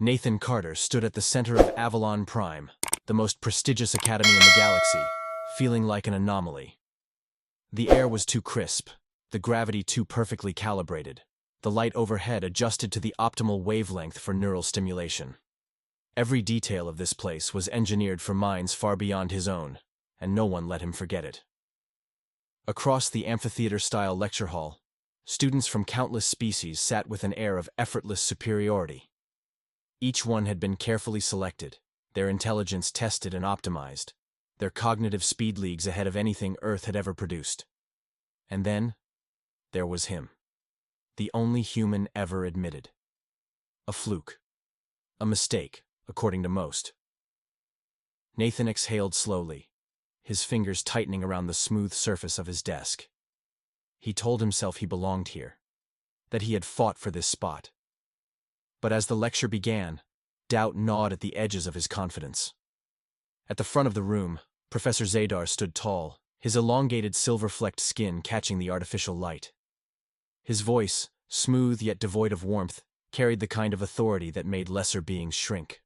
Nathan Carter stood at the center of Avalon Prime, the most prestigious academy in the galaxy, feeling like an anomaly. The air was too crisp, the gravity too perfectly calibrated, the light overhead adjusted to the optimal wavelength for neural stimulation. Every detail of this place was engineered for minds far beyond his own, and no one let him forget it. Across the amphitheater-style lecture hall, students from countless species sat with an air of effortless superiority. Each one had been carefully selected, their intelligence tested and optimized, their cognitive speed leagues ahead of anything Earth had ever produced. And then, there was him. The only human ever admitted. A fluke. A mistake, according to most. Nathan exhaled slowly, his fingers tightening around the smooth surface of his desk. He told himself he belonged here, that he had fought for this spot. But as the lecture began, doubt gnawed at the edges of his confidence. At the front of the room, Professor Zadar stood tall, his elongated silver-flecked skin catching the artificial light. His voice, smooth yet devoid of warmth, carried the kind of authority that made lesser beings shrink.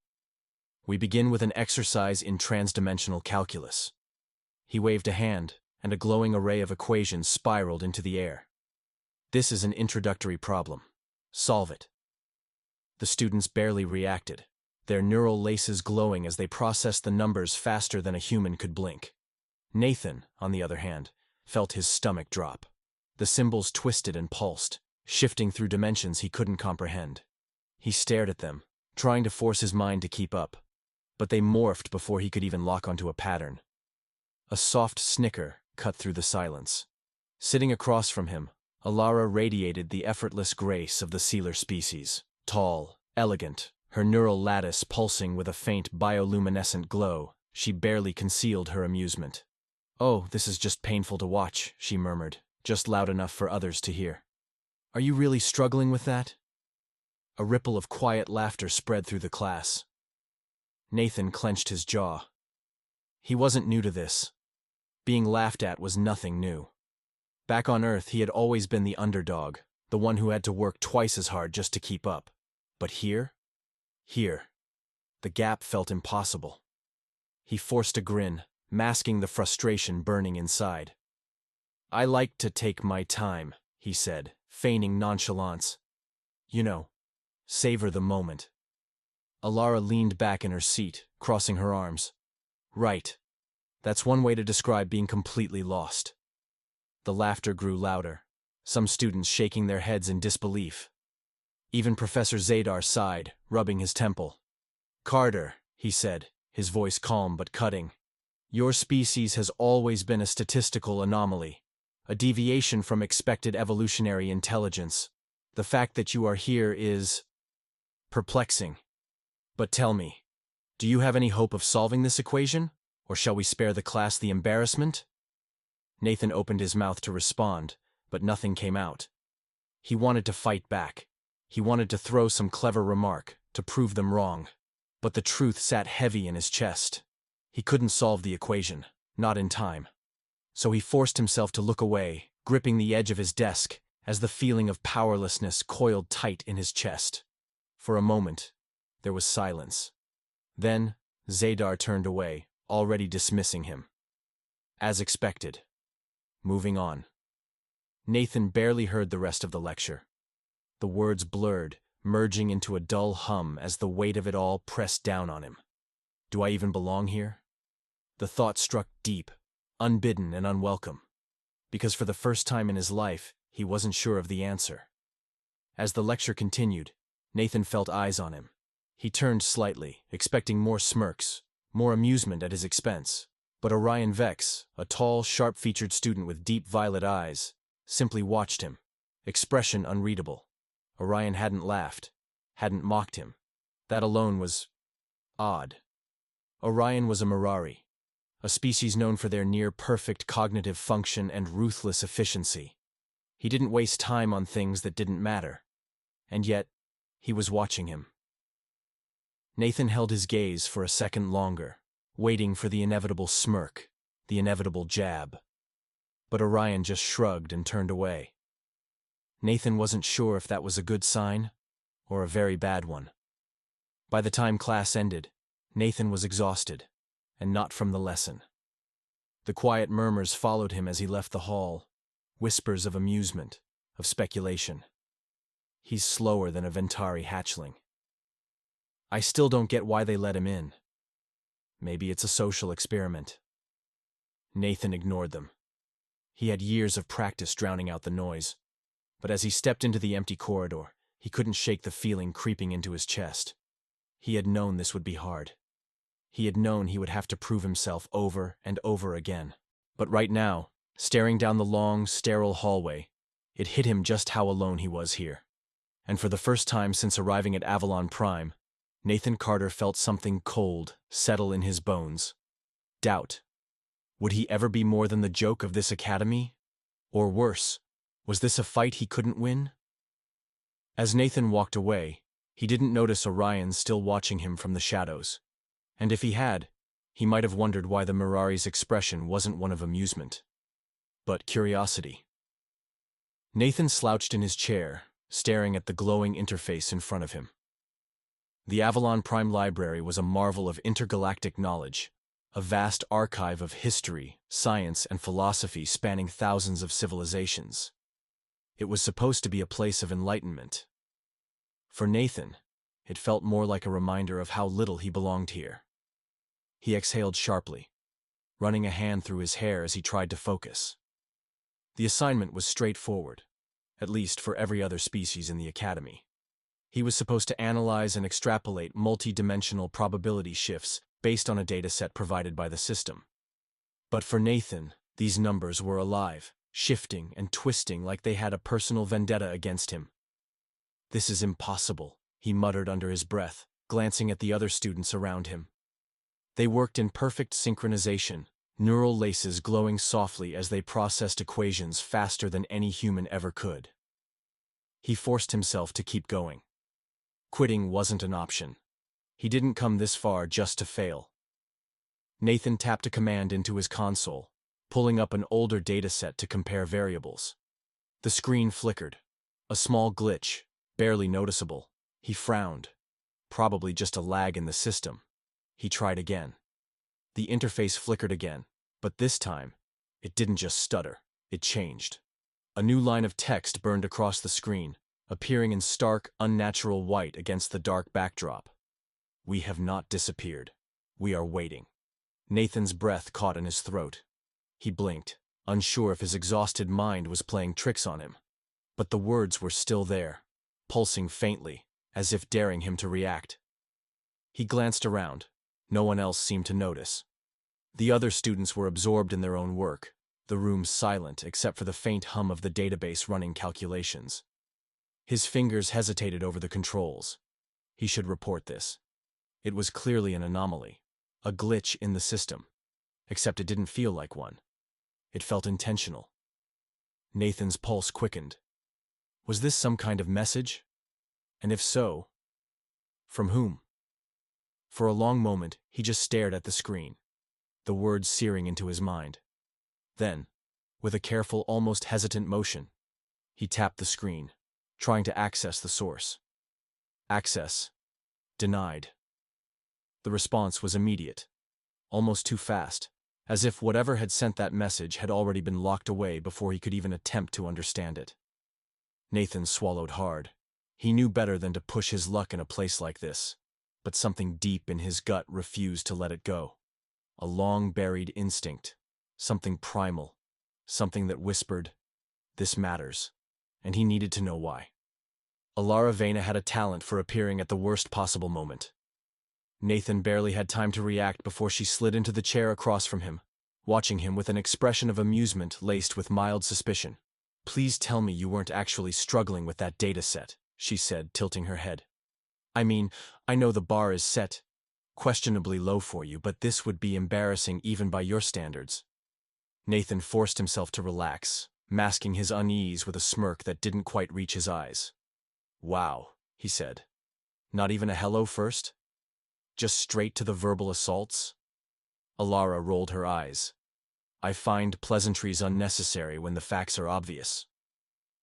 We begin with an exercise in transdimensional calculus. He waved a hand, and a glowing array of equations spiraled into the air. This is an introductory problem. Solve it. The students barely reacted, their neural laces glowing as they processed the numbers faster than a human could blink. Nathan, on the other hand, felt his stomach drop. The symbols twisted and pulsed, shifting through dimensions he couldn't comprehend. He stared at them, trying to force his mind to keep up, but they morphed before he could even lock onto a pattern. A soft snicker cut through the silence. Sitting across from him, Alara radiated the effortless grace of the sealer species. Tall, elegant, her neural lattice pulsing with a faint bioluminescent glow, she barely concealed her amusement. "Oh, this is just painful to watch," she murmured, just loud enough for others to hear. "Are you really struggling with that?" A ripple of quiet laughter spread through the class. Nathan clenched his jaw. He wasn't new to this. Being laughed at was nothing new. Back on Earth, he had always been the underdog, the one who had to work twice as hard just to keep up. But here, the gap felt impossible. He forced a grin, masking the frustration burning inside. "I like to take my time," he said, feigning nonchalance. "You know, savor the moment." Alara leaned back in her seat, crossing her arms. "Right. That's one way to describe being completely lost." The laughter grew louder, some students shaking their heads in disbelief. Even Professor Zadar sighed, rubbing his temple. "Carter," he said, his voice calm but cutting, "your species has always been a statistical anomaly, a deviation from expected evolutionary intelligence. The fact that you are here is perplexing. But tell me, do you have any hope of solving this equation, or shall we spare the class the embarrassment?" Nathan opened his mouth to respond, but nothing came out. He wanted to fight back. He wanted to throw some clever remark, to prove them wrong. But the truth sat heavy in his chest. He couldn't solve the equation, not in time. So he forced himself to look away, gripping the edge of his desk, as the feeling of powerlessness coiled tight in his chest. For a moment, there was silence. Then, Zadar turned away, already dismissing him. As expected. Moving on. Nathan barely heard the rest of the lecture. The words blurred, merging into a dull hum as the weight of it all pressed down on him. Do I even belong here? The thought struck deep, unbidden and unwelcome, because for the first time in his life, he wasn't sure of the answer. As the lecture continued, Nathan felt eyes on him. He turned slightly, expecting more smirks, more amusement at his expense. But Orion Vex, a tall, sharp-featured student with deep violet eyes, simply watched him, expression unreadable. Orion hadn't laughed, hadn't mocked him. That alone was odd. Orion was a Mirari, a species known for their near-perfect cognitive function and ruthless efficiency. He didn't waste time on things that didn't matter. And yet, he was watching him. Nathan held his gaze for a second longer, waiting for the inevitable smirk, the inevitable jab. But Orion just shrugged and turned away. Nathan wasn't sure if that was a good sign or a very bad one. By the time class ended, Nathan was exhausted, and not from the lesson. The quiet murmurs followed him as he left the hall, whispers of amusement, of speculation. He's slower than a Ventari hatchling. I still don't get why they let him in. Maybe it's a social experiment. Nathan ignored them. He had years of practice drowning out the noise, but as he stepped into the empty corridor, he couldn't shake the feeling creeping into his chest. He had known this would be hard. He had known he would have to prove himself over and over again. But right now, staring down the long, sterile hallway, it hit him just how alone he was here. And for the first time since arriving at Avalon Prime, Nathan Carter felt something cold settle in his bones. Doubt. Would he ever be more than the joke of this academy? Or worse, was this a fight he couldn't win? As Nathan walked away, he didn't notice Orion still watching him from the shadows. And if he had, he might have wondered why the Mirari's expression wasn't one of amusement, but curiosity. Nathan slouched in his chair, staring at the glowing interface in front of him. The Avalon Prime Library was a marvel of intergalactic knowledge, a vast archive of history, science, and philosophy spanning thousands of civilizations. It was supposed to be a place of enlightenment. For Nathan, it felt more like a reminder of how little he belonged here. He exhaled sharply, running a hand through his hair as he tried to focus. The assignment was straightforward, at least for every other species in the academy. He was supposed to analyze and extrapolate multi-dimensional probability shifts based on a dataset provided by the system. But for Nathan, these numbers were alive, shifting and twisting like they had a personal vendetta against him. "This is impossible," he muttered under his breath, glancing at the other students around him. They worked in perfect synchronization, neural laces glowing softly as they processed equations faster than any human ever could. He forced himself to keep going. Quitting wasn't an option. He didn't come this far just to fail. Nathan tapped a command into his console, pulling up an older dataset to compare variables. The screen flickered. A small glitch, barely noticeable. He frowned. Probably just a lag in the system. He tried again. The interface flickered again, but this time, it didn't just stutter, it changed. A new line of text burned across the screen, appearing in stark, unnatural white against the dark backdrop. "We have not disappeared. We are waiting." Nathan's breath caught in his throat. He blinked, unsure if his exhausted mind was playing tricks on him. But the words were still there, pulsing faintly, as if daring him to react. He glanced around. No one else seemed to notice. The other students were absorbed in their own work, the room silent except for the faint hum of the database running calculations. His fingers hesitated over the controls. He should report this. It was clearly an anomaly, a glitch in the system, except it didn't feel like one. It felt intentional. Nathan's pulse quickened. Was this some kind of message? And if so, from whom? For a long moment, he just stared at the screen, the words searing into his mind. Then, with a careful, almost hesitant motion, he tapped the screen, trying to access the source. Access denied. The response was immediate, almost too fast, as if whatever had sent that message had already been locked away before he could even attempt to understand it. Nathan swallowed hard. He knew better than to push his luck in a place like this, but something deep in his gut refused to let it go. A long-buried instinct, something primal, something that whispered, "This matters," and he needed to know why. Alara Vena had a talent for appearing at the worst possible moment. Nathan barely had time to react before she slid into the chair across from him, watching him with an expression of amusement laced with mild suspicion. "Please tell me you weren't actually struggling with that data set," she said, tilting her head. "I mean, I know the bar is set questionably low for you, but this would be embarrassing even by your standards." Nathan forced himself to relax, masking his unease with a smirk that didn't quite reach his eyes. "Wow," he said. "Not even a hello first? Just straight to the verbal assaults?" Alara rolled her eyes. "I find pleasantries unnecessary when the facts are obvious."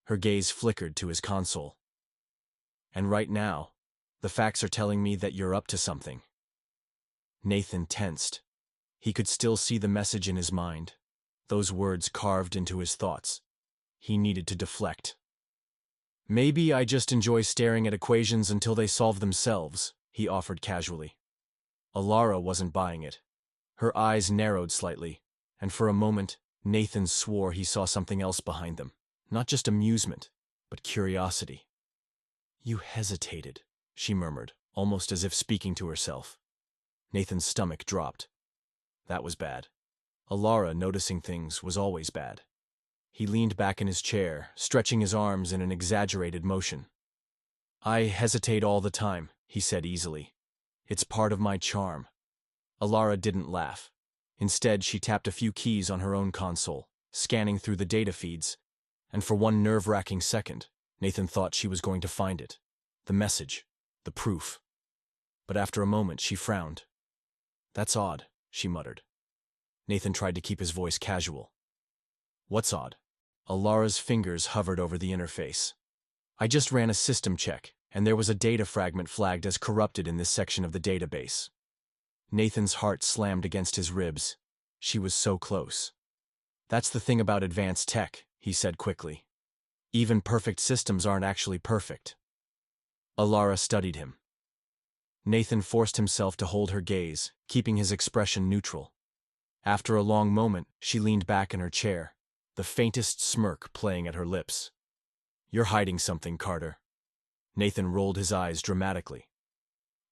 Her gaze flickered to his console. "And right now, The facts are telling me that you're up to something. Nathan tensed. He could still see the message in his mind, those words carved into his thoughts. He needed to deflect. Maybe I just enjoy staring at equations until they solve themselves, he offered casually. Alara wasn't buying it. Her eyes narrowed slightly, and for a moment, Nathan swore he saw something else behind them. Not just amusement, but curiosity. You hesitated, she murmured, almost as if speaking to herself. Nathan's stomach dropped. That was bad. Alara noticing things was always bad. He leaned back in his chair, stretching his arms in an exaggerated motion. I hesitate all the time, he said easily. It's part of my charm. Alara didn't laugh. Instead, she tapped a few keys on her own console, scanning through the data feeds, and for one nerve-wracking second, Nathan thought she was going to find it. The message. The proof. But after a moment, she frowned. That's odd, she muttered. Nathan tried to keep his voice casual. What's odd? Alara's fingers hovered over the interface. I just ran a system check, and there was a data fragment flagged as corrupted in this section of the database. Nathan's heart slammed against his ribs. She was so close. That's the thing about advanced tech, he said quickly. Even perfect systems aren't actually perfect. Alara studied him. Nathan forced himself to hold her gaze, keeping his expression neutral. After a long moment, she leaned back in her chair, the faintest smirk playing at her lips. You're hiding something, Carter. Nathan rolled his eyes dramatically.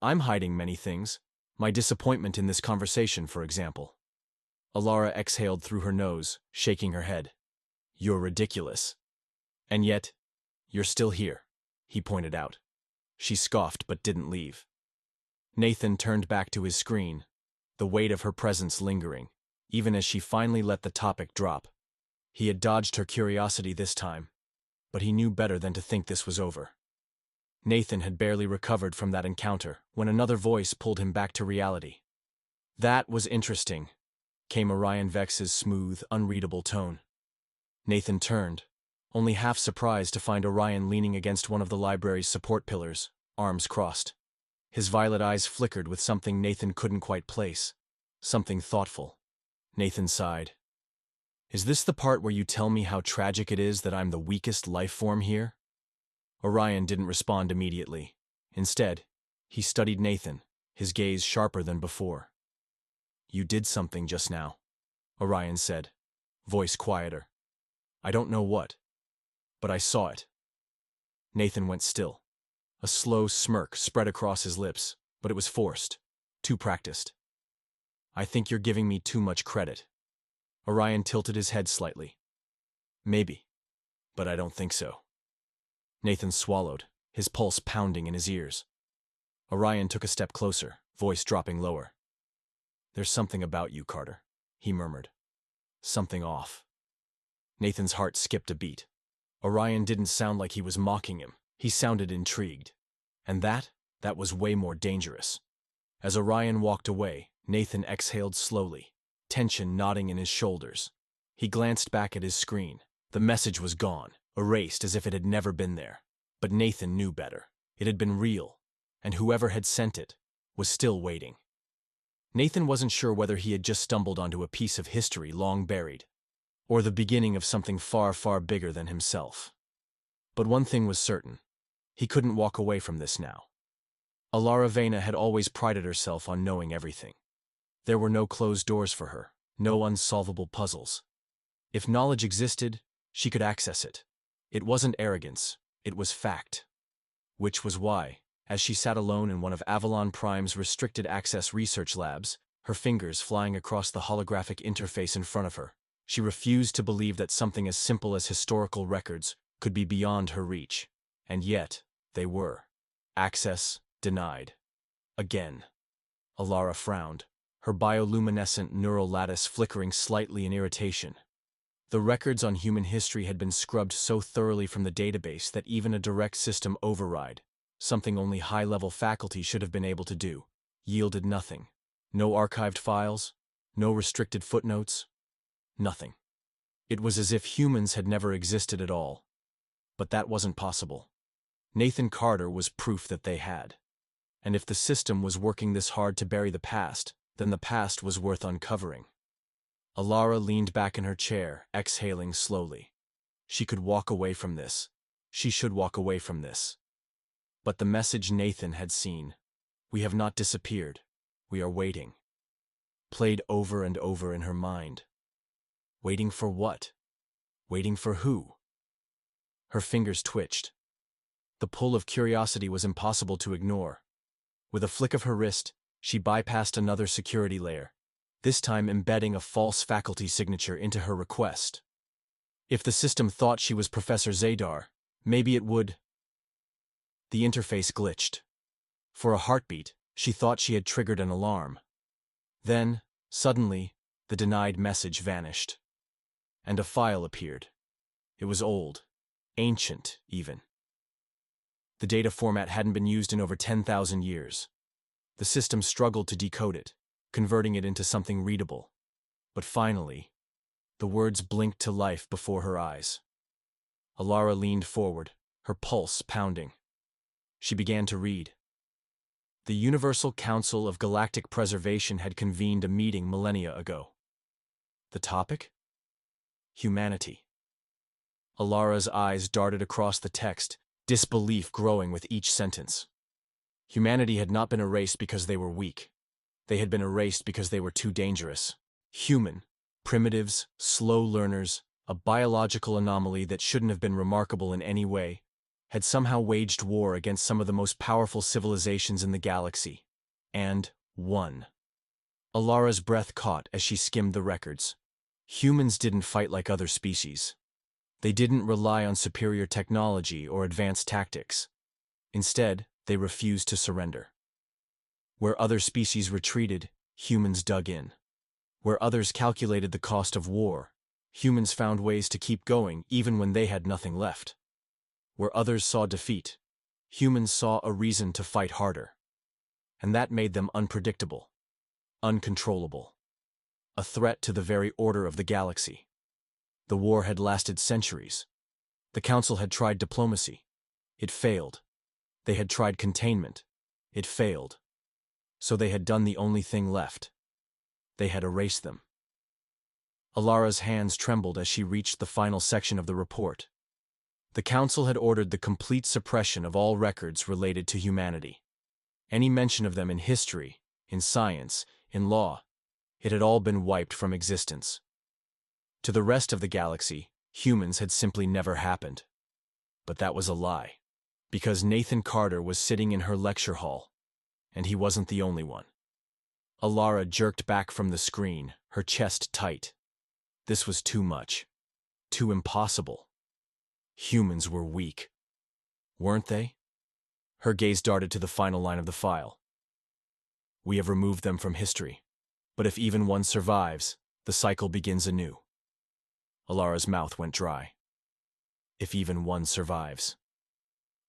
I'm hiding many things. My disappointment in this conversation, for example. Alara exhaled through her nose, shaking her head. You're ridiculous. And yet, you're still here, he pointed out. She scoffed but didn't leave. Nathan turned back to his screen, the weight of her presence lingering, even as she finally let the topic drop. He had dodged her curiosity this time, but he knew better than to think this was over. Nathan had barely recovered from that encounter when another voice pulled him back to reality. That was interesting, came Orion Vex's smooth, unreadable tone. Nathan turned, only half surprised to find Orion leaning against one of the library's support pillars, arms crossed. His violet eyes flickered with something Nathan couldn't quite place, something thoughtful. Nathan sighed. Is this the part where you tell me how tragic it is that I'm the weakest life form here? Orion didn't respond immediately. Instead, he studied Nathan, his gaze sharper than before. You did something just now, Orion said, voice quieter. I don't know what, but I saw it. Nathan went still. A slow smirk spread across his lips, but it was forced, too practiced. I think you're giving me too much credit. Orion tilted his head slightly. Maybe, but I don't think so. Nathan swallowed, his pulse pounding in his ears. Orion took a step closer, voice dropping lower. There's something about you, Carter, he murmured. Something off. Nathan's heart skipped a beat. Orion didn't sound like he was mocking him. He sounded intrigued. And that was way more dangerous. As Orion walked away, Nathan exhaled slowly, tension knotting in his shoulders. He glanced back at his screen. The message was gone, erased as if it had never been there. But Nathan knew better. It had been real, and whoever had sent it was still waiting. Nathan wasn't sure whether he had just stumbled onto a piece of history long buried, or the beginning of something far, far bigger than himself. But one thing was certain. He couldn't walk away from this now. Alara Vena had always prided herself on knowing everything. There were no closed doors for her, no unsolvable puzzles. If knowledge existed, she could access it. It wasn't arrogance, it was fact. Which was why, as she sat alone in one of Avalon Prime's restricted access research labs, her fingers flying across the holographic interface in front of her, she refused to believe that something as simple as historical records could be beyond her reach. And yet, they were. Access denied. Again. Alara frowned, her bioluminescent neural lattice flickering slightly in irritation. The records on human history had been scrubbed so thoroughly from the database that even a direct system override, something only high-level faculty should have been able to do, yielded nothing. No archived files, no restricted footnotes, nothing. It was as if humans had never existed at all. But that wasn't possible. Nathan Carter was proof that they had. And if the system was working this hard to bury the past, then the past was worth uncovering. Alara leaned back in her chair, exhaling slowly. She could walk away from this. She should walk away from this. But the message Nathan had seen, "We have not disappeared. We are waiting," played over and over in her mind. Waiting for what? Waiting for who? Her fingers twitched. The pull of curiosity was impossible to ignore. With a flick of her wrist, she bypassed another security layer, this time embedding a false faculty signature into her request. If the system thought she was Professor Zadar, maybe it would. The interface glitched. For a heartbeat, she thought she had triggered an alarm. Then, suddenly, the denied message vanished. And a file appeared. It was old, ancient, even. The data format hadn't been used in over 10,000 years. The system struggled to decode it, converting it into something readable. But finally, the words blinked to life before her eyes. Alara leaned forward, her pulse pounding. She began to read. The Universal Council of Galactic Preservation had convened a meeting millennia ago. The topic? Humanity. Alara's eyes darted across the text, disbelief growing with each sentence. Humanity had not been erased because they were weak. They had been erased because they were too dangerous. Human, primitives, slow learners, a biological anomaly that shouldn't have been remarkable in any way, had somehow waged war against some of the most powerful civilizations in the galaxy. And won. Alara's breath caught as she skimmed the records. Humans didn't fight like other species. They didn't rely on superior technology or advanced tactics. Instead, they refused to surrender. Where other species retreated, humans dug in. Where others calculated the cost of war, humans found ways to keep going even when they had nothing left. Where others saw defeat, humans saw a reason to fight harder. And that made them unpredictable, uncontrollable. A threat to the very order of the galaxy. The war had lasted centuries. The Council had tried diplomacy. It failed. They had tried containment. It failed. So they had done the only thing left. They had erased them. Alara's hands trembled as she reached the final section of the report. The Council had ordered the complete suppression of all records related to humanity. Any mention of them in history, in science, in law, it had all been wiped from existence. To the rest of the galaxy, humans had simply never happened. But that was a lie. Because Nathan Carter was sitting in her lecture hall. And he wasn't the only one. Alara jerked back from the screen, her chest tight. This was too much. Too impossible. Humans were weak. Weren't they? Her gaze darted to the final line of the file. We have removed them from history. But if even one survives, the cycle begins anew. Alara's mouth went dry. If even one survives.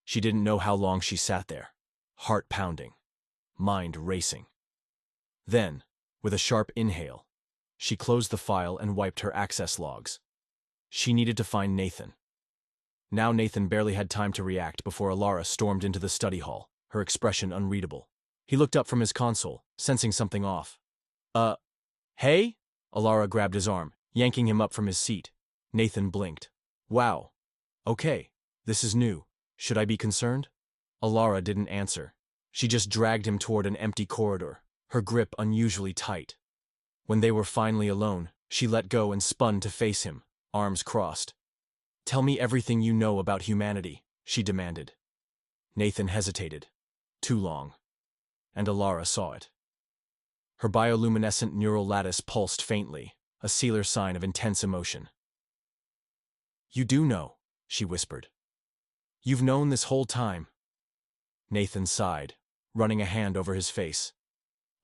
She didn't know how long she sat there, heart pounding, mind racing. Then, with a sharp inhale, she closed the file and wiped her access logs. She needed to find Nathan. Now Nathan barely had time to react before Alara stormed into the study hall, her expression unreadable. He looked up from his console, sensing something off. Hey? Alara grabbed his arm, yanking him up from his seat. Nathan blinked. Wow. Okay, this is new. Should I be concerned? Alara didn't answer. She just dragged him toward an empty corridor, her grip unusually tight. When they were finally alone, she let go and spun to face him, arms crossed. Tell me everything you know about humanity, she demanded. Nathan hesitated. Too long. And Alara saw it. Her bioluminescent neural lattice pulsed faintly, a sealer sign of intense emotion. You do know, she whispered. You've known this whole time. Nathan sighed, running a hand over his face.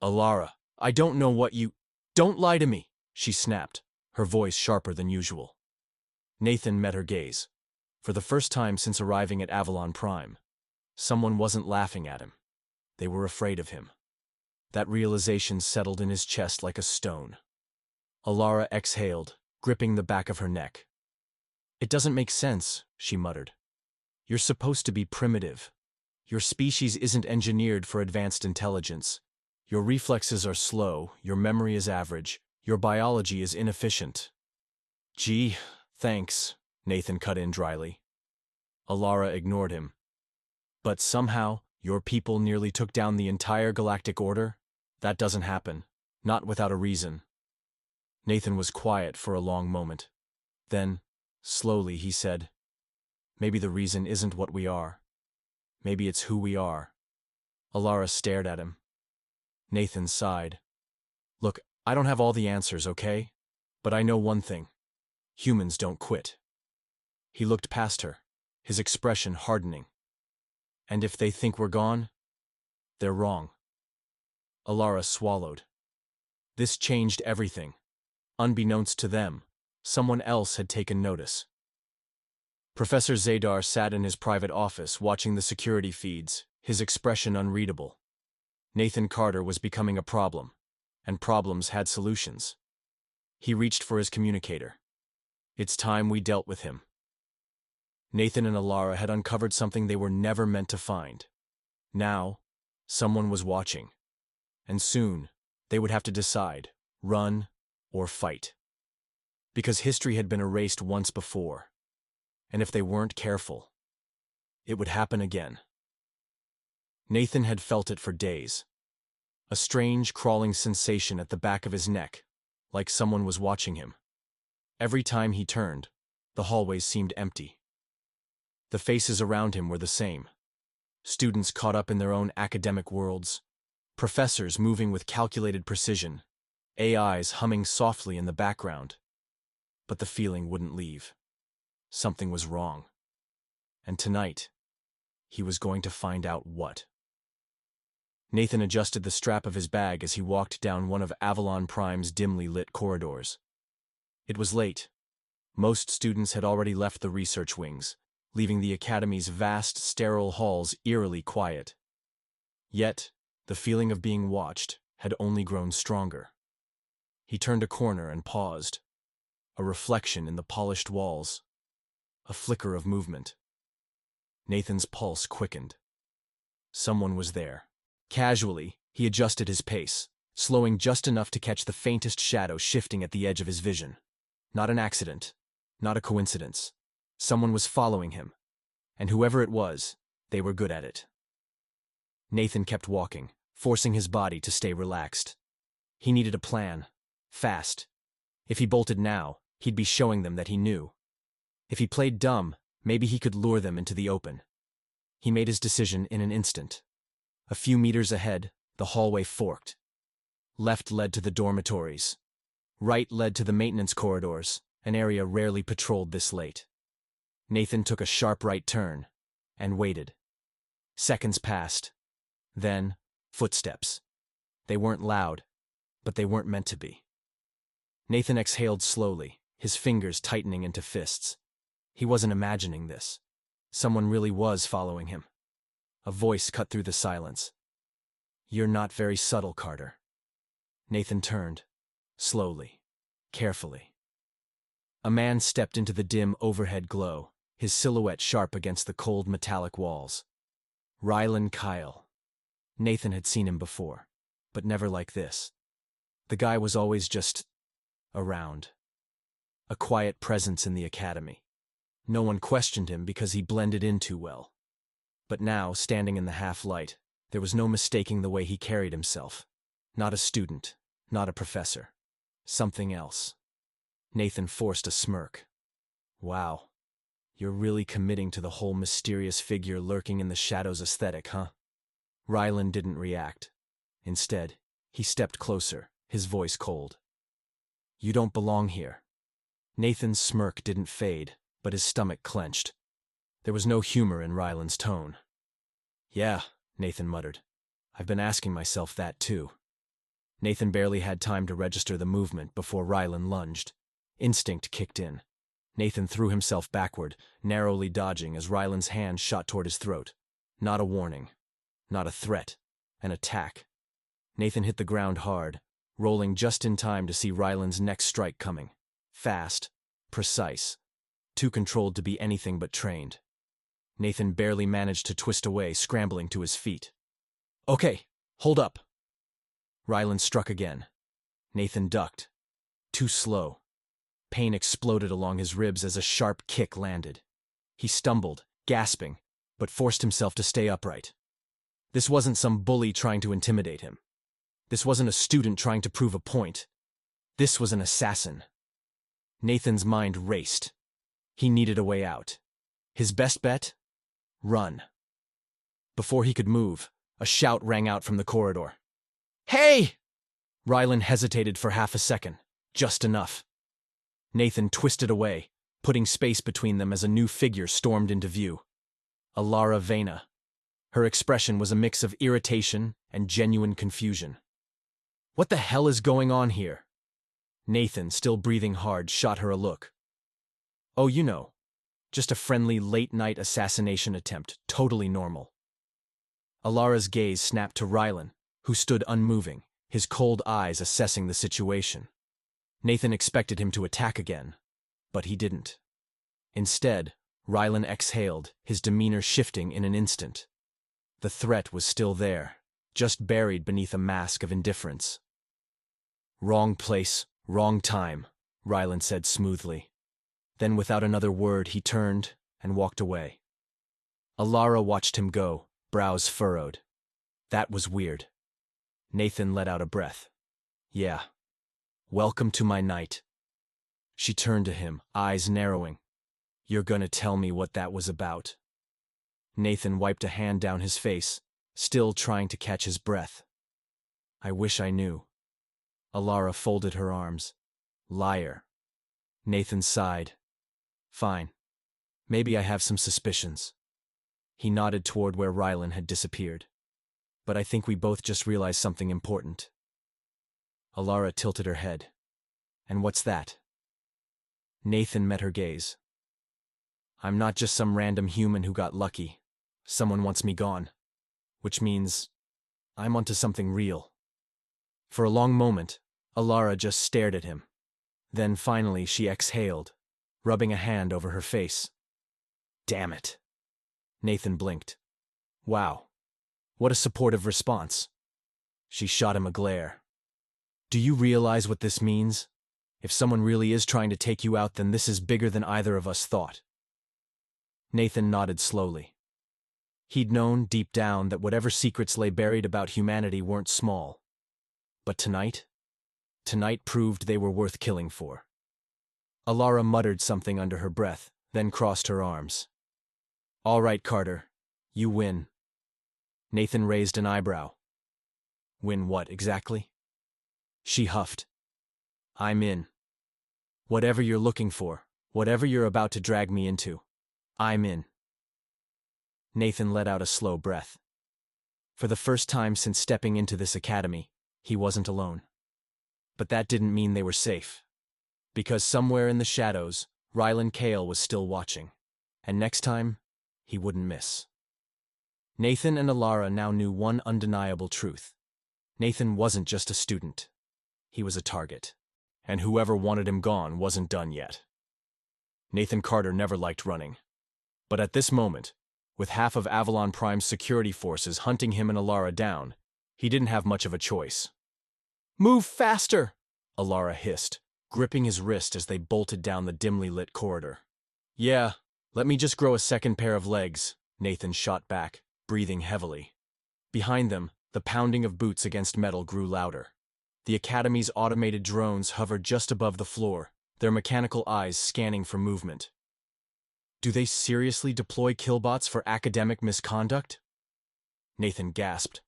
Alara, I don't know what you— Don't lie to me, she snapped, her voice sharper than usual. Nathan met her gaze. For the first time since arriving at Avalon Prime, someone wasn't laughing at him. They were afraid of him. That realization settled in his chest like a stone. Alara exhaled, gripping the back of her neck. It doesn't make sense, she muttered. You're supposed to be primitive. Your species isn't engineered for advanced intelligence. Your reflexes are slow, your memory is average, your biology is inefficient. Gee, thanks, Nathan cut in dryly. Alara ignored him. But somehow, your people nearly took down the entire galactic order? That doesn't happen. Not without a reason. Nathan was quiet for a long moment. Then, slowly, he said, "Maybe the reason isn't what we are. Maybe it's who we are." Alara stared at him. Nathan sighed. "Look, I don't have all the answers, okay? But I know one thing. Humans don't quit." He looked past her, his expression hardening. "And if they think we're gone, they're wrong." Alara swallowed. This changed everything. Unbeknownst to them, someone else had taken notice. Professor Zadar sat in his private office watching the security feeds, his expression unreadable. Nathan Carter was becoming a problem, and problems had solutions. He reached for his communicator. "It's time we dealt with him." Nathan and Alara had uncovered something they were never meant to find. Now, someone was watching. And soon, they would have to decide, run or fight. Because history had been erased once before. And if they weren't careful, it would happen again. Nathan had felt it for days. A strange, crawling sensation at the back of his neck, like someone was watching him. Every time he turned, the hallways seemed empty. The faces around him were the same. Students caught up in their own academic worlds. Professors moving with calculated precision. AIs humming softly in the background. But the feeling wouldn't leave. Something was wrong. And tonight, he was going to find out what. Nathan adjusted the strap of his bag as he walked down one of Avalon Prime's dimly lit corridors. It was late. Most students had already left the research wings, leaving the Academy's vast, sterile halls eerily quiet. Yet, the feeling of being watched had only grown stronger. He turned a corner and paused. A reflection in the polished walls. A flicker of movement. Nathan's pulse quickened. Someone was there. Casually, he adjusted his pace, slowing just enough to catch the faintest shadow shifting at the edge of his vision. Not an accident. Not a coincidence. Someone was following him. And whoever it was, they were good at it. Nathan kept walking, forcing his body to stay relaxed. He needed a plan. Fast. If he bolted now, he'd be showing them that he knew. If he played dumb, maybe he could lure them into the open. He made his decision in an instant. A few meters ahead, the hallway forked. Left led to the dormitories. Right led to the maintenance corridors, an area rarely patrolled this late. Nathan took a sharp right turn, and waited. Seconds passed. Then, footsteps. They weren't loud, but they weren't meant to be. Nathan exhaled slowly, his fingers tightening into fists. He wasn't imagining this. Someone really was following him. A voice cut through the silence. "You're not very subtle, Carter." Nathan turned, slowly, carefully. A man stepped into the dim overhead glow, his silhouette sharp against the cold metallic walls. Rylan Kyle. Nathan had seen him before, but never like this. The guy was always just around. A quiet presence in the academy. No one questioned him because he blended in too well. But now, standing in the half-light, there was no mistaking the way he carried himself. Not a student, not a professor. Something else. Nathan forced a smirk. "Wow. You're really committing to the whole mysterious figure lurking in the shadows aesthetic, huh?" Rylan didn't react. Instead, he stepped closer, his voice cold. "You don't belong here." Nathan's smirk didn't fade, but his stomach clenched. There was no humor in Rylan's tone. "Yeah," Nathan muttered. "I've been asking myself that too." Nathan barely had time to register the movement before Rylan lunged. Instinct kicked in. Nathan threw himself backward, narrowly dodging as Rylan's hand shot toward his throat. Not a warning. Not a threat. An attack. Nathan hit the ground hard, rolling just in time to see Rylan's next strike coming. Fast. Precise. Too controlled to be anything but trained. Nathan barely managed to twist away, scrambling to his feet. Okay, hold up. Ryland struck again. Nathan ducked. Too slow. Pain exploded along his ribs as a sharp kick landed. He stumbled, gasping, but forced himself to stay upright. This wasn't some bully trying to intimidate him. This wasn't a student trying to prove a point. This was an assassin. Nathan's mind raced. He needed a way out. His best bet? Run. Before he could move, a shout rang out from the corridor. Hey! Ryland hesitated for half a second, just enough. Nathan twisted away, putting space between them as a new figure stormed into view. Alara Vena. Her expression was a mix of irritation and genuine confusion. What the hell is going on here? Nathan, still breathing hard, shot her a look. Oh, you know, just a friendly late-night assassination attempt, totally normal. Alara's gaze snapped to Rylan, who stood unmoving, his cold eyes assessing the situation. Nathan expected him to attack again, but he didn't. Instead, Rylan exhaled, his demeanor shifting in an instant. The threat was still there, just buried beneath a mask of indifference. Wrong place, wrong time, Rylan said smoothly. Then without another word he turned and walked away. Alara watched him go, brows furrowed. That was weird. Nathan let out a breath. Yeah. Welcome to my night. She turned to him, eyes narrowing. You're gonna tell me what that was about? Nathan wiped a hand down his face, still trying to catch his breath. I wish I knew. Alara folded her arms. Liar. Nathan sighed. Fine. Maybe I have some suspicions. He nodded toward where Rylan had disappeared. But I think we both just realized something important. Alara tilted her head. And what's that? Nathan met her gaze. I'm not just some random human who got lucky. Someone wants me gone. Which means I'm onto something real. For a long moment, Alara just stared at him. Then finally she exhaled, rubbing a hand over her face. Damn it. Nathan blinked. Wow. What a supportive response. She shot him a glare. Do you realize what this means? If someone really is trying to take you out, then this is bigger than either of us thought. Nathan nodded slowly. He'd known, deep down, that whatever secrets lay buried about humanity weren't small. But tonight proved they were worth killing for. Alara muttered something under her breath, then crossed her arms. All right, Carter. You win. Nathan raised an eyebrow. Win what, exactly? She huffed. I'm in. Whatever you're looking for, whatever you're about to drag me into, I'm in. Nathan let out a slow breath. For the first time since stepping into this academy, he wasn't alone. But that didn't mean they were safe. Because somewhere in the shadows, Rylan Cale was still watching. And next time, he wouldn't miss. Nathan and Alara now knew one undeniable truth. Nathan wasn't just a student. He was a target. And whoever wanted him gone wasn't done yet. Nathan Carter never liked running. But at this moment, with half of Avalon Prime's security forces hunting him and Alara down, he didn't have much of a choice. Move faster! Alara hissed, gripping his wrist as they bolted down the dimly lit corridor. Yeah, let me just grow a second pair of legs, Nathan shot back, breathing heavily. Behind them, the pounding of boots against metal grew louder. The Academy's automated drones hovered just above the floor, their mechanical eyes scanning for movement. Do they seriously deploy killbots for academic misconduct? Nathan gasped.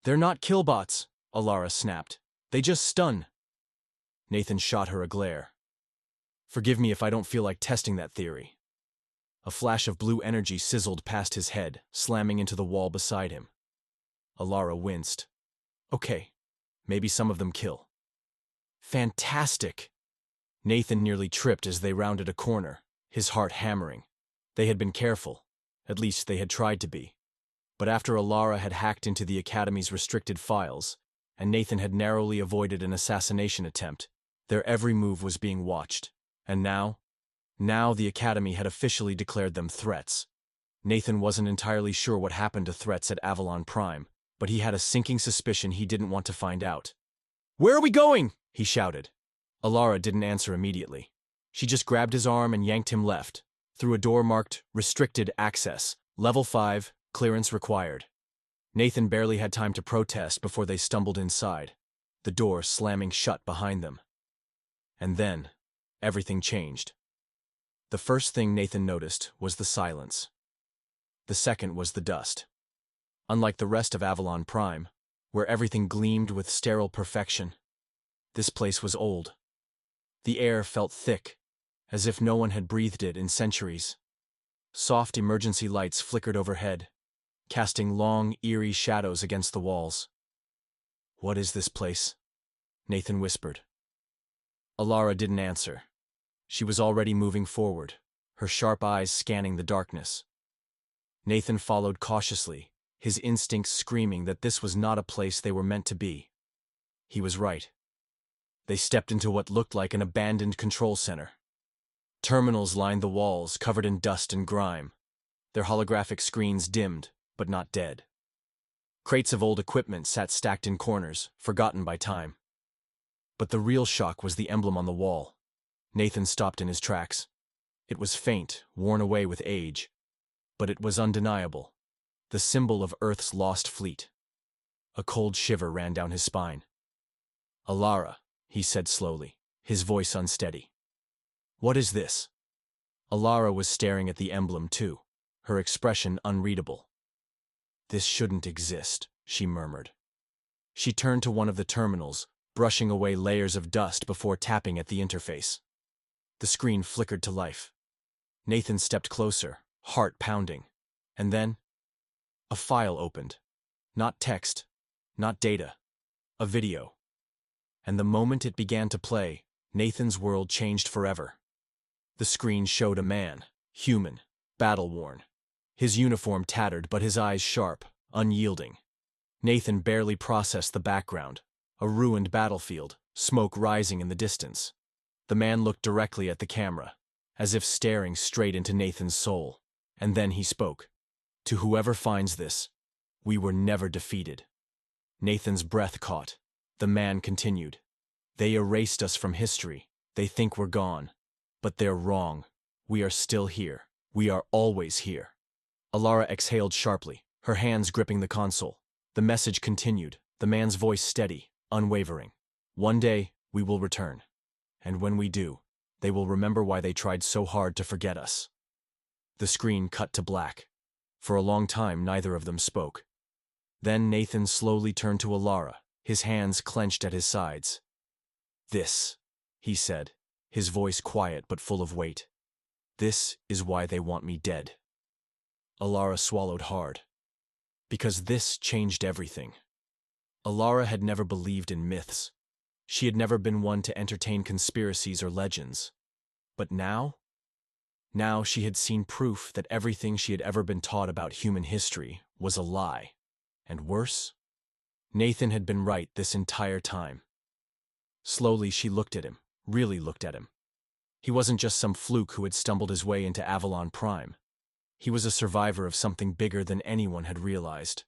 They're not killbots, Alara snapped. They just stun. Nathan shot her a glare. Forgive me if I don't feel like testing that theory. A flash of blue energy sizzled past his head, slamming into the wall beside him. Alara winced. Okay, maybe some of them kill. Fantastic! Nathan nearly tripped as they rounded a corner, his heart hammering. They had been careful. At least they had tried to be. But after Alara had hacked into the Academy's restricted files, and Nathan had narrowly avoided an assassination attempt, their every move was being watched. And now the Academy had officially declared them threats. Nathan wasn't entirely sure what happened to threats at Avalon Prime, but he had a sinking suspicion he didn't want to find out. "Where are we going?" he shouted. Alara didn't answer immediately. She just grabbed his arm and yanked him left, through a door marked Restricted Access, Level 5, Clearance Required. Nathan barely had time to protest before they stumbled inside, the door slamming shut behind them. And then, everything changed. The first thing Nathan noticed was the silence. The second was the dust. Unlike the rest of Avalon Prime, where everything gleamed with sterile perfection, this place was old. The air felt thick, as if no one had breathed it in centuries. Soft emergency lights flickered overhead, casting long, eerie shadows against the walls. "What is this place?" Nathan whispered. Alara didn't answer. She was already moving forward, her sharp eyes scanning the darkness. Nathan followed cautiously, his instincts screaming that this was not a place they were meant to be. He was right. They stepped into what looked like an abandoned control center. Terminals lined the walls, covered in dust and grime, their holographic screens dimmed, but not dead. Crates of old equipment sat stacked in corners, forgotten by time. But the real shock was the emblem on the wall. Nathan stopped in his tracks. It was faint, worn away with age, but it was undeniable, the symbol of Earth's lost fleet. A cold shiver ran down his spine. "Alara," he said slowly, his voice unsteady. "What is this?" Alara was staring at the emblem too, her expression unreadable. "This shouldn't exist," she murmured. She turned to one of the terminals, brushing away layers of dust before tapping at the interface. The screen flickered to life. Nathan stepped closer, heart pounding. And then, a file opened. Not text, not data, a video. And the moment it began to play, Nathan's world changed forever. The screen showed a man, human, battle-worn. His uniform tattered, but his eyes sharp, unyielding. Nathan barely processed the background, a ruined battlefield, smoke rising in the distance. The man looked directly at the camera, as if staring straight into Nathan's soul. And then he spoke. "To whoever finds this, we were never defeated." Nathan's breath caught. The man continued. "They erased us from history. They think we're gone. But they're wrong. We are still here. We are always here." Alara exhaled sharply, her hands gripping the console. The message continued, the man's voice steady, unwavering. "One day, we will return. And when we do, they will remember why they tried so hard to forget us." The screen cut to black. For a long time, neither of them spoke. Then Nathan slowly turned to Alara, his hands clenched at his sides. "This," he said, his voice quiet but full of weight. "This is why they want me dead." Alara swallowed hard. Because this changed everything. Alara had never believed in myths. She had never been one to entertain conspiracies or legends. But now? Now she had seen proof that everything she had ever been taught about human history was a lie. And worse? Nathan had been right this entire time. Slowly she looked at him, really looked at him. He wasn't just some fluke who had stumbled his way into Avalon Prime. He was a survivor of something bigger than anyone had realized.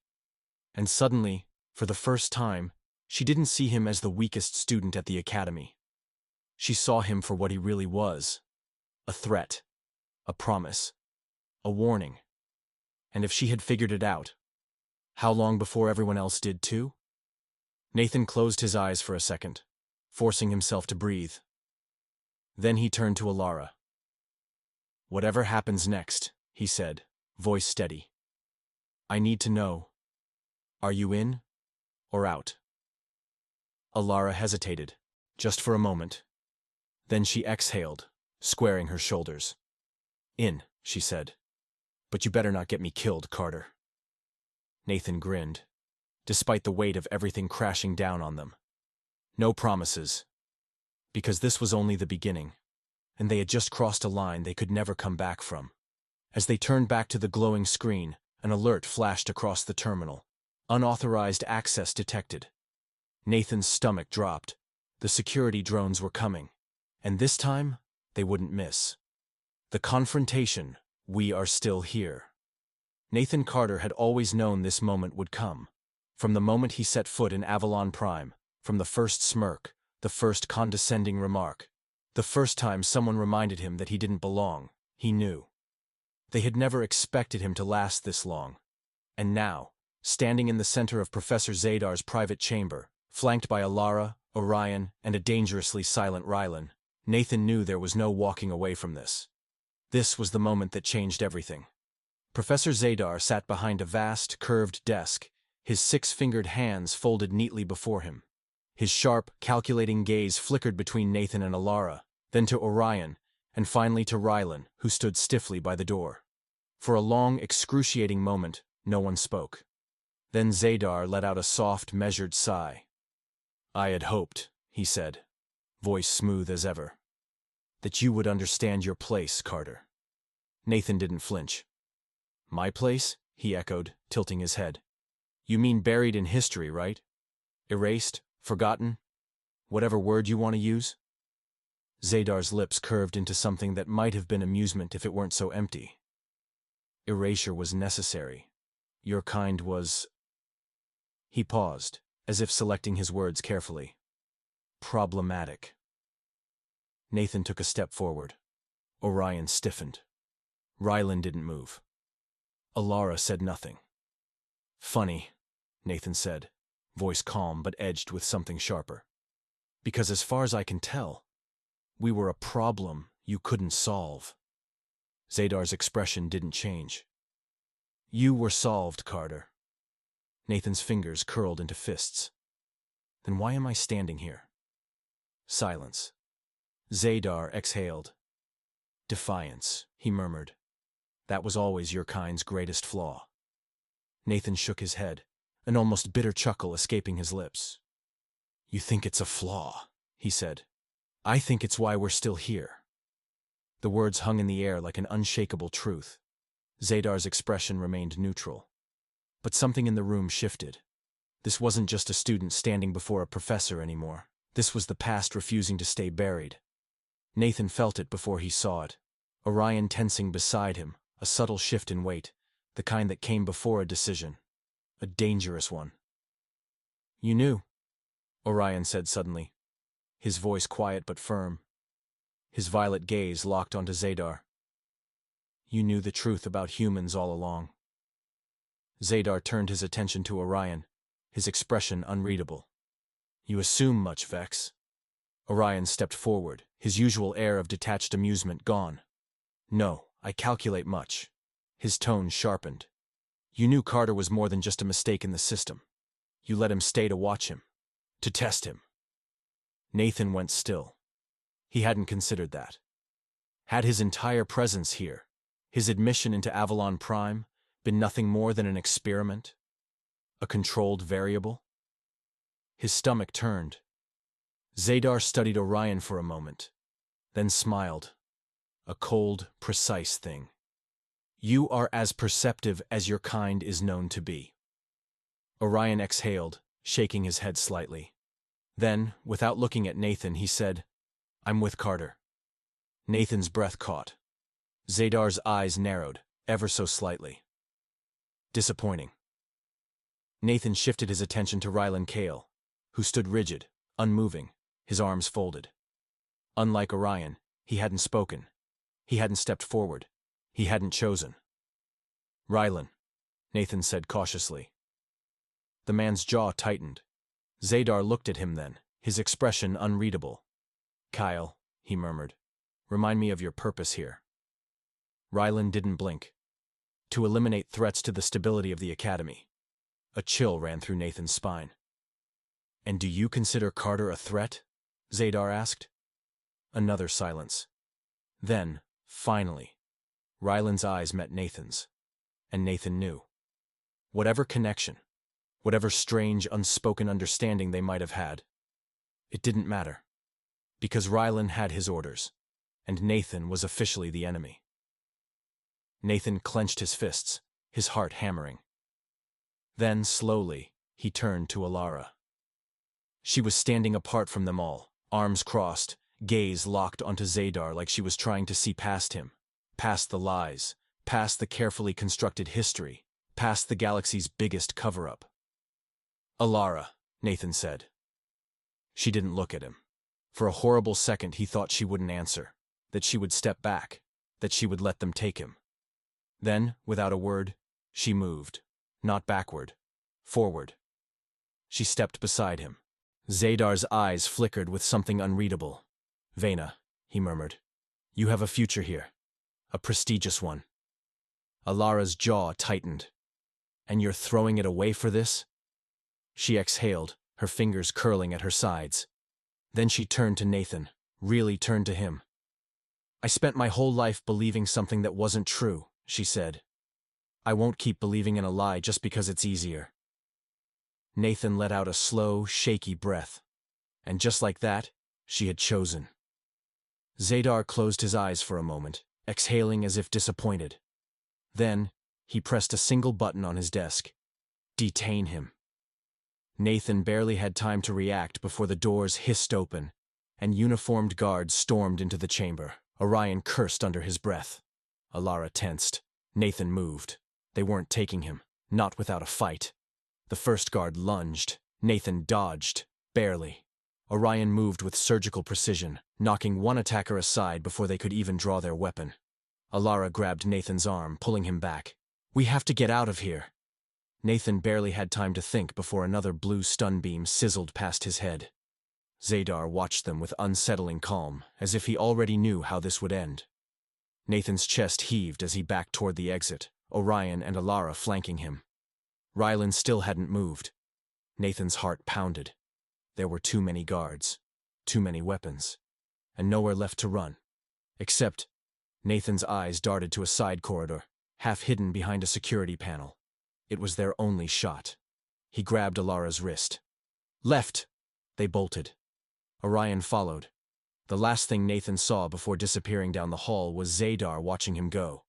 And suddenly, for the first time, she didn't see him as the weakest student at the academy. She saw him for what he really was. A threat. A promise. A warning. And if she had figured it out, how long before everyone else did too? Nathan closed his eyes for a second, forcing himself to breathe. Then he turned to Alara. "Whatever happens next," he said, voice steady. "I need to know. Are you in or out?" Alara hesitated, just for a moment. Then she exhaled, squaring her shoulders. "In," she said. "But you better not get me killed, Carter." Nathan grinned, despite the weight of everything crashing down on them. No promises. Because this was only the beginning, and they had just crossed a line they could never come back from. As they turned back to the glowing screen, an alert flashed across the terminal. Unauthorized access detected. Nathan's stomach dropped. The security drones were coming. And this time, they wouldn't miss. The confrontation, "We are still here," Nathan Carter had always known this moment would come. From the moment he set foot in Avalon Prime, from the first smirk, the first condescending remark, the first time someone reminded him that he didn't belong, he knew. They had never expected him to last this long. And now, standing in the center of Professor Zadar's private chamber, flanked by Alara, Orion, and a dangerously silent Rylan, Nathan knew there was no walking away from this. This was the moment that changed everything. Professor Zadar sat behind a vast, curved desk, his six-fingered hands folded neatly before him. His sharp, calculating gaze flickered between Nathan and Alara, then to Orion, and finally to Rylan, who stood stiffly by the door. For a long, excruciating moment, no one spoke. Then Zadar let out a soft, measured sigh. "I had hoped," he said, voice smooth as ever, "that you would understand your place, Carter." Nathan didn't flinch. "My place?" he echoed, tilting his head. "You mean buried in history, right? Erased, forgotten, whatever word you want to use?" Zadar's lips curved into something that might have been amusement if it weren't so empty. "Erasure was necessary. Your kind was—" He paused, as if selecting his words carefully. "Problematic." Nathan took a step forward. Orion stiffened. Rylan didn't move. Alara said nothing. "Funny," Nathan said, voice calm but edged with something sharper. "Because as far as I can tell, we were a problem you couldn't solve." Zadar's expression didn't change. "You were solved, Carter." Nathan's fingers curled into fists. "Then why am I standing here?" Silence. Zadar exhaled. "Defiance," he murmured. "That was always your kind's greatest flaw." Nathan shook his head, an almost bitter chuckle escaping his lips. "You think it's a flaw," he said. "I think it's why we're still here." The words hung in the air like an unshakable truth. Zadar's expression remained neutral. But something in the room shifted. This wasn't just a student standing before a professor anymore. This was the past refusing to stay buried. Nathan felt it before he saw it. Orion tensing beside him, a subtle shift in weight, the kind that came before a decision. A dangerous one. "You knew," Orion said suddenly, his voice quiet but firm. His violet gaze locked onto Zadar. "You knew the truth about humans all along." Zadar turned his attention to Orion, his expression unreadable. "You assume much, Vex." Orion stepped forward, his usual air of detached amusement gone. "No, I calculate much." His tone sharpened. "You knew Carter was more than just a mistake in the system. You let him stay to watch him, to test him." Nathan went still. He hadn't considered that. Had his entire presence here, his admission into Avalon Prime, been nothing more than an experiment? A controlled variable? His stomach turned. Zadar studied Orion for a moment, then smiled. A cold, precise thing. "You are as perceptive as your kind is known to be." Orion exhaled, shaking his head slightly. Then, without looking at Nathan, he said, "I'm with Carter." Nathan's breath caught. Zadar's eyes narrowed, ever so slightly. Disappointing. Nathan shifted his attention to Rylan Kale, who stood rigid, unmoving, his arms folded. Unlike Orion, he hadn't spoken. He hadn't stepped forward. He hadn't chosen. "Rylan," Nathan said cautiously. The man's jaw tightened. Zadar looked at him then, his expression unreadable. "Kyle," he murmured, "remind me of your purpose here." Rylan didn't blink. To eliminate threats to the stability of the Academy. A chill ran through Nathan's spine. "And do you consider Carter a threat?" Zadar asked. Another silence. Then, finally, Rylan's eyes met Nathan's. And Nathan knew. Whatever connection, whatever strange, unspoken understanding they might have had, it didn't matter. Because Rylan had his orders, and Nathan was officially the enemy. Nathan clenched his fists, his heart hammering. Then, slowly, he turned to Alara. She was standing apart from them all, arms crossed, gaze locked onto Zadar like she was trying to see past him, past the lies, past the carefully constructed history, past the galaxy's biggest cover-up. "Alara," Nathan said. She didn't look at him. For a horrible second he thought she wouldn't answer, that she would step back, that she would let them take him. Then, without a word, she moved. Not backward. Forward. She stepped beside him. Zadar's eyes flickered with something unreadable. "Vena," he murmured. "You have a future here. A prestigious one." Alara's jaw tightened. "And you're throwing it away for this?" She exhaled, her fingers curling at her sides. Then she turned to Nathan, really turned to him. "I spent my whole life believing something that wasn't true," she said. "I won't keep believing in a lie just because it's easier." Nathan let out a slow, shaky breath. And just like that, she had chosen. Zadar closed his eyes for a moment, exhaling as if disappointed. Then, he pressed a single button on his desk. Detain him. Nathan barely had time to react before the doors hissed open, and uniformed guards stormed into the chamber. Orion cursed under his breath. Alara tensed. Nathan moved. They weren't taking him, not without a fight. The first guard lunged. Nathan dodged, barely. Orion moved with surgical precision, knocking one attacker aside before they could even draw their weapon. Alara grabbed Nathan's arm, pulling him back. "We have to get out of here." Nathan barely had time to think before another blue stun beam sizzled past his head. Zadar watched them with unsettling calm, as if he already knew how this would end. Nathan's chest heaved as he backed toward the exit, Orion and Alara flanking him. Rylan still hadn't moved. Nathan's heart pounded. There were too many guards, too many weapons, and nowhere left to run. Except, Nathan's eyes darted to a side corridor, half hidden behind a security panel. It was their only shot. He grabbed Alara's wrist. "Left!" They bolted. Orion followed. The last thing Nathan saw before disappearing down the hall was Zadar watching him go,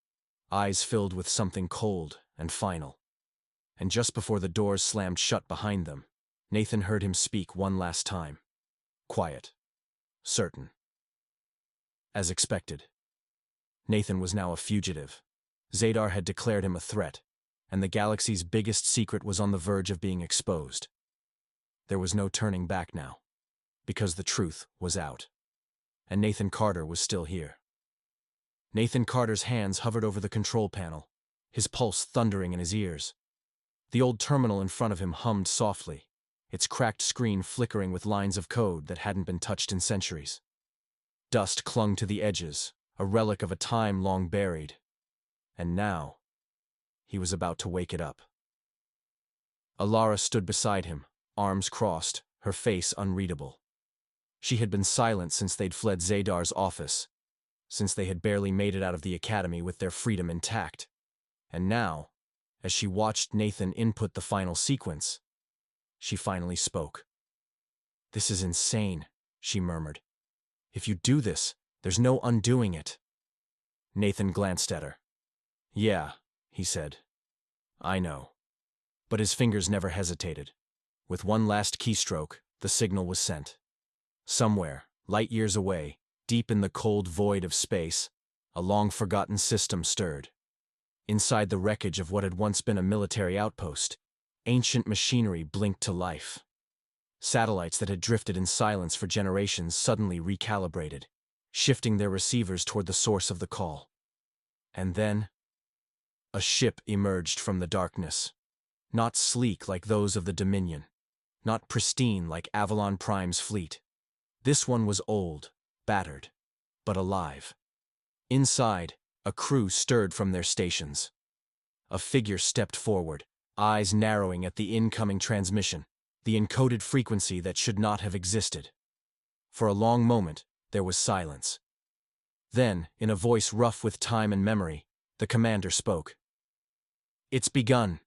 eyes filled with something cold and final. And just before the doors slammed shut behind them, Nathan heard him speak one last time. Quiet. Certain. As expected. Nathan was now a fugitive. Zadar had declared him a threat, and the galaxy's biggest secret was on the verge of being exposed. There was no turning back now, because the truth was out. And Nathan Carter was still here. Nathan Carter's hands hovered over the control panel, his pulse thundering in his ears. The old terminal in front of him hummed softly, its cracked screen flickering with lines of code that hadn't been touched in centuries. Dust clung to the edges, a relic of a time long buried. And now, he was about to wake it up. Alara stood beside him, arms crossed, her face unreadable. She had been silent since they'd fled Zadar's office, since they had barely made it out of the academy with their freedom intact. And now, as she watched Nathan input the final sequence, she finally spoke. "This is insane," she murmured. "If you do this, there's no undoing it." Nathan glanced at her. "Yeah," he said. "I know." But his fingers never hesitated. With one last keystroke, the signal was sent. Somewhere, light years away, deep in the cold void of space, a long-forgotten system stirred. Inside the wreckage of what had once been a military outpost, ancient machinery blinked to life. Satellites that had drifted in silence for generations suddenly recalibrated, shifting their receivers toward the source of the call. And then, a ship emerged from the darkness. Not sleek like those of the Dominion, not pristine like Avalon Prime's fleet. This one was old, battered, but alive. Inside, a crew stirred from their stations. A figure stepped forward, eyes narrowing at the incoming transmission, the encoded frequency that should not have existed. For a long moment, there was silence. Then, in a voice rough with time and memory, the commander spoke. "It's begun."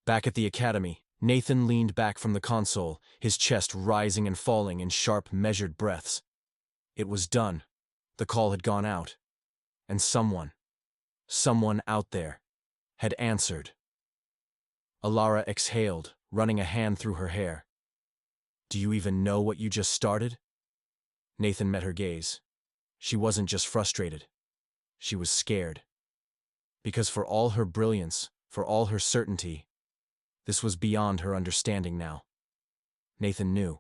Back at the academy, Nathan leaned back from the console, his chest rising and falling in sharp, measured breaths. It was done. The call had gone out. And someone out there, had answered. Alara exhaled, running a hand through her hair. "Do you even know what you just started?" Nathan met her gaze. She wasn't just frustrated. She was scared. Because for all her brilliance, For all her certainty, this was beyond her understanding now. Nathan knew.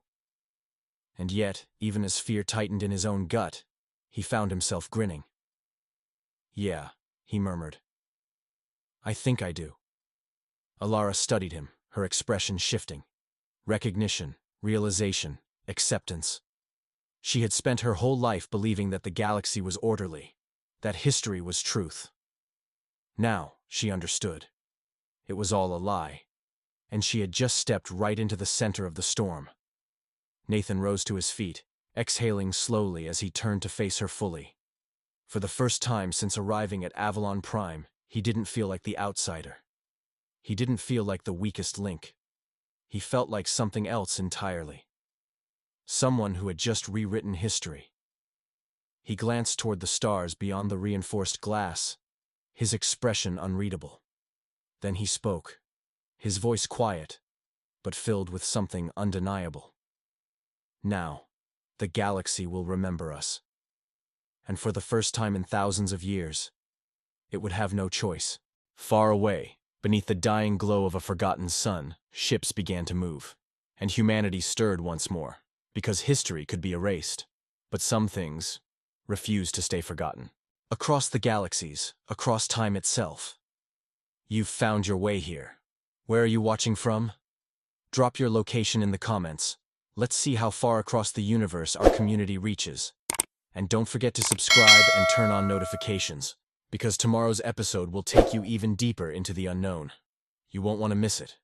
And yet, even as fear tightened in his own gut, he found himself grinning. "Yeah," he murmured. "I think I do." Alara studied him, her expression shifting. Recognition, realization, acceptance. She had spent her whole life believing that the galaxy was orderly, that history was truth. Now, she understood. It was all a lie, and she had just stepped right into the center of the storm. Nathan rose to his feet, exhaling slowly as he turned to face her fully. For the first time since arriving at Avalon Prime, he didn't feel like the outsider. He didn't feel like the weakest link. He felt like something else entirely. Someone who had just rewritten history. He glanced toward the stars beyond the reinforced glass, his expression unreadable. Then he spoke, his voice quiet, but filled with something undeniable. "Now, the galaxy will remember us. And for the first time in thousands of years, it would have no choice." Far away, beneath the dying glow of a forgotten sun, ships began to move, and humanity stirred once more, because history could be erased. But some things refused to stay forgotten. Across the galaxies, across time itself. You've found your way here. Where are you watching from? Drop your location in the comments. Let's see how far across the universe our community reaches. And don't forget to subscribe and turn on notifications, because tomorrow's episode will take you even deeper into the unknown. You won't want to miss it.